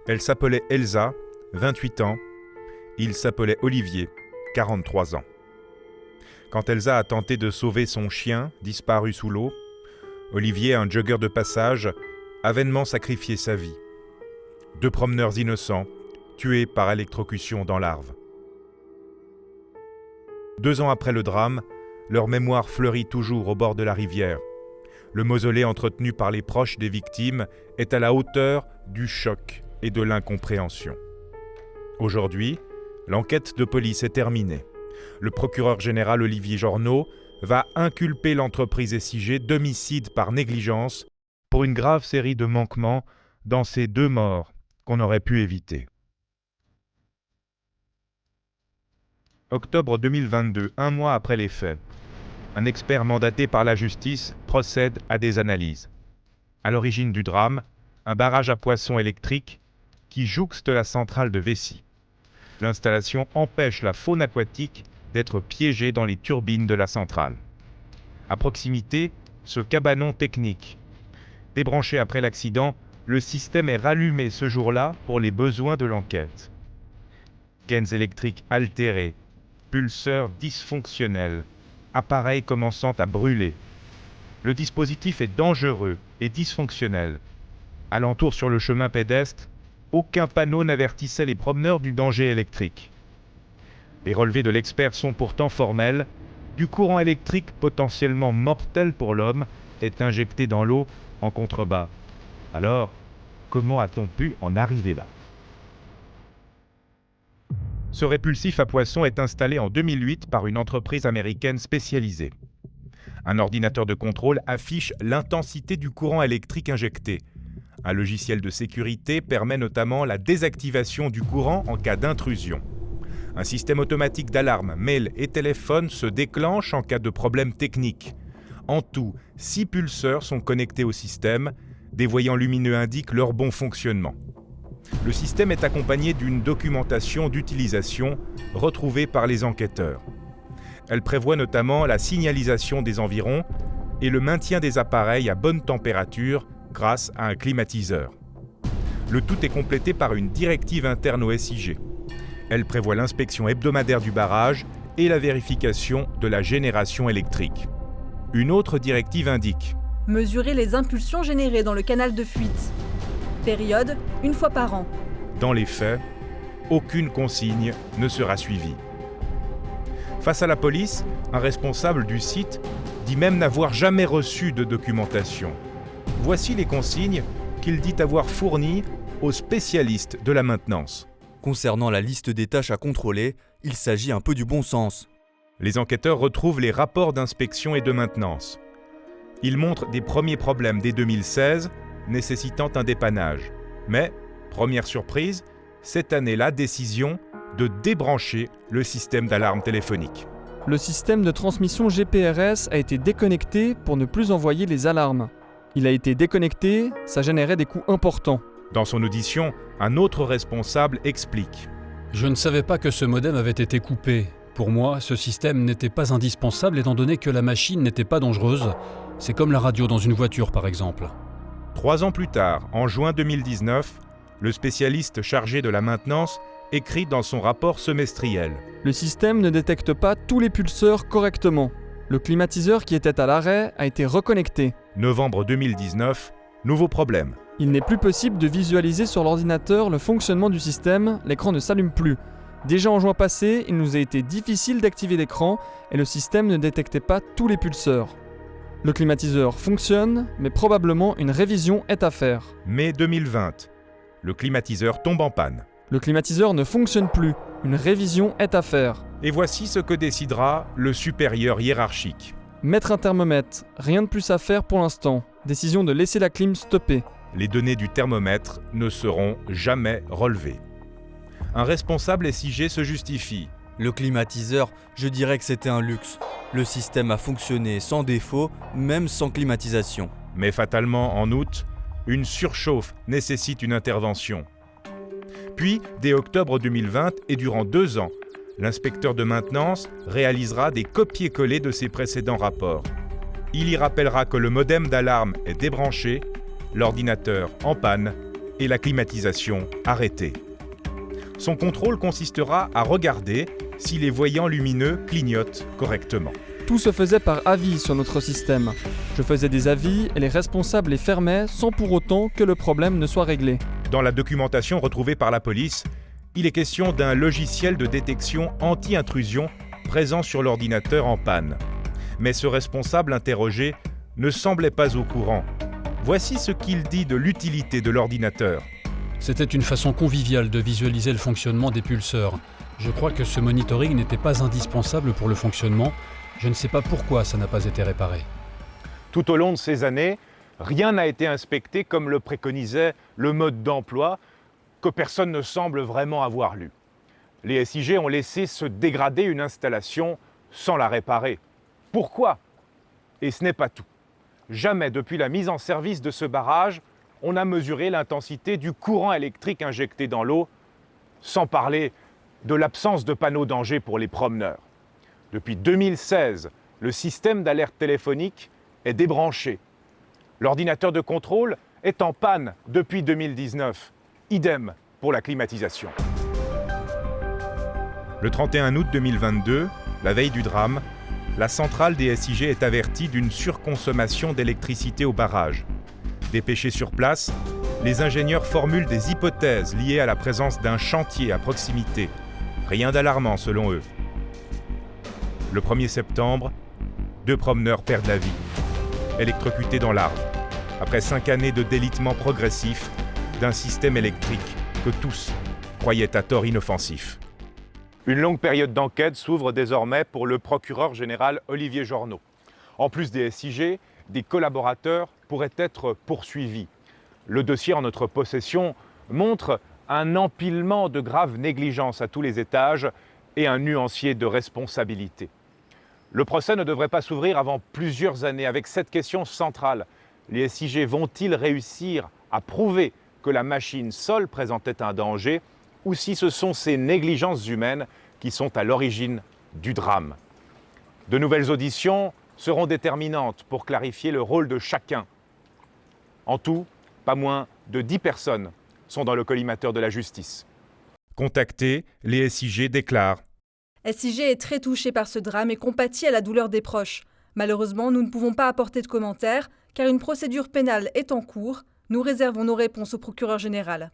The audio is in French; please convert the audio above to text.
Elle s'appelait Elsa, 28 ans. Il s'appelait Olivier, 43 ans. Quand Elsa a tenté de sauver son chien, disparu sous l'eau, Olivier, un jogger de passage, a vainement sacrifié sa vie. 2 promeneurs innocents, tués par électrocution dans l'Arve. 2 ans après le drame, leur mémoire fleurit toujours au bord de la rivière. Le mausolée entretenu par les proches des victimes est à la hauteur du choc et de l'incompréhension. Aujourd'hui, l'enquête de police est terminée. Le procureur général Olivier Jornaud va inculper l'entreprise SIG d'homicide par négligence pour une grave série de manquements dans ces 2 morts qu'on aurait pu éviter. Octobre 2022, 1 mois après les faits. Un expert mandaté par la justice procède à des analyses. À l'origine du drame, un barrage à poissons électrique qui jouxte la centrale de Vessy. L'installation empêche la faune aquatique d'être piégée dans les turbines de la centrale. À proximité, ce cabanon technique. Débranché après l'accident, le système est rallumé ce jour-là pour les besoins de l'enquête. Gaines électriques altérées, pulseurs dysfonctionnels, appareil commençant à brûler. Le dispositif est dangereux et dysfonctionnel. Alentour sur le chemin pédestre, aucun panneau n'avertissait les promeneurs du danger électrique. Les relevés de l'expert sont pourtant formels. Du courant électrique potentiellement mortel pour l'homme est injecté dans l'eau en contrebas. Alors, comment a-t-on pu en arriver là ? Ce répulsif à poissons est installé en 2008 par une entreprise américaine spécialisée. Un ordinateur de contrôle affiche l'intensité du courant électrique injecté. Un logiciel de sécurité permet notamment la désactivation du courant en cas d'intrusion. Un système automatique d'alarme, mail et téléphone se déclenche en cas de problème technique. En tout, 6 pulseurs sont connectés au système. Des voyants lumineux indiquent leur bon fonctionnement. Le système est accompagné d'une documentation d'utilisation retrouvée par les enquêteurs. Elle prévoit notamment la signalisation des environs et le maintien des appareils à bonne température grâce à un climatiseur. Le tout est complété par une directive interne au SIG. Elle prévoit l'inspection hebdomadaire du barrage et la vérification de la génération électrique. Une autre directive indique « Mesurer les impulsions générées dans le canal de fuite. Période, 1 fois par an. » Dans les faits, aucune consigne ne sera suivie. Face à la police, un responsable du site dit même n'avoir jamais reçu de documentation. Voici les consignes qu'il dit avoir fournies aux spécialistes de la maintenance. Concernant la liste des tâches à contrôler, il s'agit un peu du bon sens. Les enquêteurs retrouvent les rapports d'inspection et de maintenance. Ils montrent des premiers problèmes dès 2016, nécessitant un dépannage. Mais, première surprise, cette année-là, décision de débrancher le système d'alarme téléphonique. Le système de transmission GPRS a été déconnecté pour ne plus envoyer les alarmes. Il a été déconnecté, ça générait des coûts importants. Dans son audition, un autre responsable explique. Je ne savais pas que ce modem avait été coupé. Pour moi, ce système n'était pas indispensable étant donné que la machine n'était pas dangereuse. C'est comme la radio dans une voiture, par exemple. 3 ans plus tard, en juin 2019, le spécialiste chargé de la maintenance écrit dans son rapport semestriel. Le système ne détecte pas tous les pulseurs correctement. Le climatiseur qui était à l'arrêt a été reconnecté. Novembre 2019, nouveau problème. Il n'est plus possible de visualiser sur l'ordinateur le fonctionnement du système, l'écran ne s'allume plus. Déjà en juin passé, il nous a été difficile d'activer l'écran et le système ne détectait pas tous les pulseurs. Le climatiseur fonctionne, mais probablement une révision est à faire. Mai 2020, le climatiseur tombe en panne. Le climatiseur ne fonctionne plus, une révision est à faire. Et voici ce que décidera le supérieur hiérarchique. Mettre un thermomètre, rien de plus à faire pour l'instant. Décision de laisser la clim stopper. Les données du thermomètre ne seront jamais relevées. Un responsable SIG se justifie. Le climatiseur, je dirais que c'était un luxe. Le système a fonctionné sans défaut, même sans climatisation. Mais fatalement, en août, une surchauffe nécessite une intervention. Puis, dès octobre 2020 et durant 2 ans, l'inspecteur de maintenance réalisera des copier-coller de ses précédents rapports. Il y rappellera que le modem d'alarme est débranché, l'ordinateur en panne et la climatisation arrêtée. Son contrôle consistera à regarder si les voyants lumineux clignotent correctement. Tout se faisait par avis sur notre système. Je faisais des avis et les responsables les fermaient sans pour autant que le problème ne soit réglé. Dans la documentation retrouvée par la police, il est question d'un logiciel de détection anti-intrusion présent sur l'ordinateur en panne. Mais ce responsable interrogé ne semblait pas au courant. Voici ce qu'il dit de l'utilité de l'ordinateur. C'était une façon conviviale de visualiser le fonctionnement des pulseurs. Je crois que ce monitoring n'était pas indispensable pour le fonctionnement. Je ne sais pas pourquoi ça n'a pas été réparé. Tout au long de ces années, rien n'a été inspecté comme le préconisait le mode d'emploi que personne ne semble vraiment avoir lu. Les SIG ont laissé se dégrader une installation sans la réparer. Pourquoi? Et ce n'est pas tout. Jamais depuis la mise en service de ce barrage, on a mesuré l'intensité du courant électrique injecté dans l'eau, sans parler de l'absence de panneaux danger pour les promeneurs. Depuis 2016, le système d'alerte téléphonique est débranché. L'ordinateur de contrôle est en panne depuis 2019. Idem pour la climatisation. Le 31 août 2022, la veille du drame, la centrale des SIG est avertie d'une surconsommation d'électricité au barrage. Dépêchés sur place, les ingénieurs formulent des hypothèses liées à la présence d'un chantier à proximité. Rien d'alarmant selon eux. Le 1er septembre, 2 promeneurs perdent la vie, électrocutés dans l'arbre, après 5 années de délitement progressif d'un système électrique que tous croyaient à tort inoffensif. Une longue période d'enquête s'ouvre désormais pour le procureur général Olivier Jornaud. En plus des SIG, des collaborateurs pourraient être poursuivis. Le dossier en notre possession montre un empilement de graves négligences à tous les étages et un nuancier de responsabilité. Le procès ne devrait pas s'ouvrir avant plusieurs années avec cette question centrale. Les SIG vont-ils réussir à prouver que la machine seule présentait un danger ou si ce sont ces négligences humaines qui sont à l'origine du drame? De nouvelles auditions seront déterminantes pour clarifier le rôle de chacun. En tout, pas moins de 10 personnes sont dans le collimateur de la justice. Contactés, les SIG déclarent: SIG est très touché par ce drame et compatit à la douleur des proches. Malheureusement, nous ne pouvons pas apporter de commentaires car une procédure pénale est en cours. Nous réservons nos réponses au procureur général.